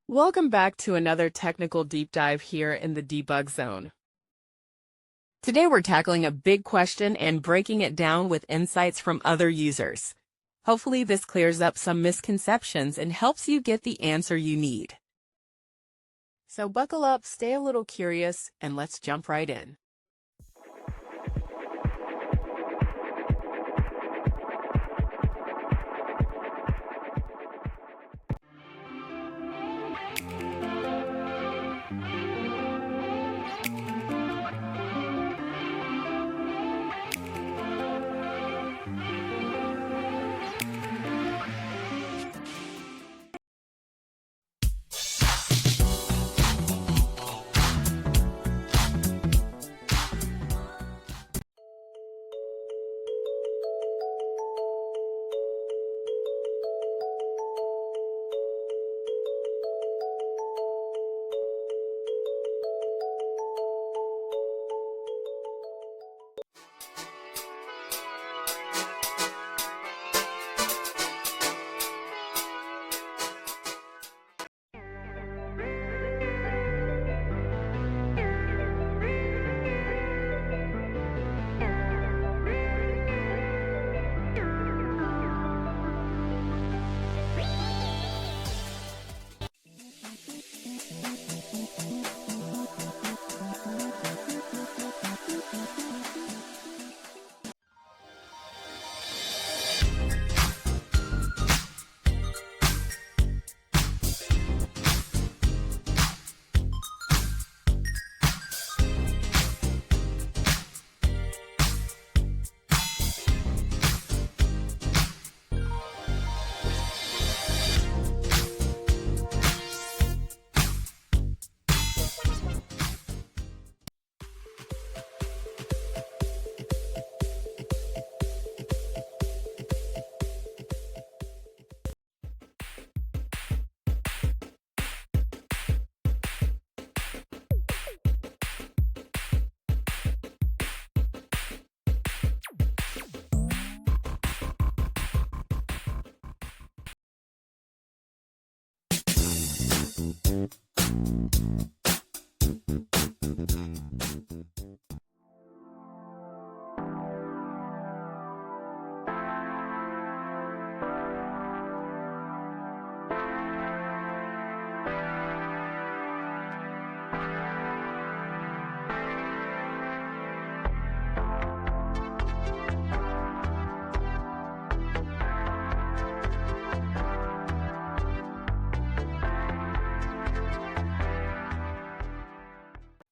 Welcome back to another technical deep dive here in the debug zone. Today we're tackling a big question and breaking it down with insights from other users. Hopefully this clears up some misconceptions and helps you get the answer you need. So buckle up, stay a little curious, and let's jump right in.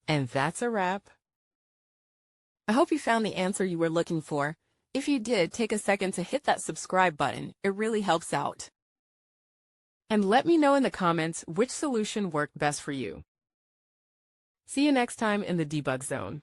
And that's a wrap. I hope you found the answer you were looking for. If you did, take a second to hit that subscribe button. It really helps out. And let me know in the comments which solution worked best for you. See you next time in the debug zone.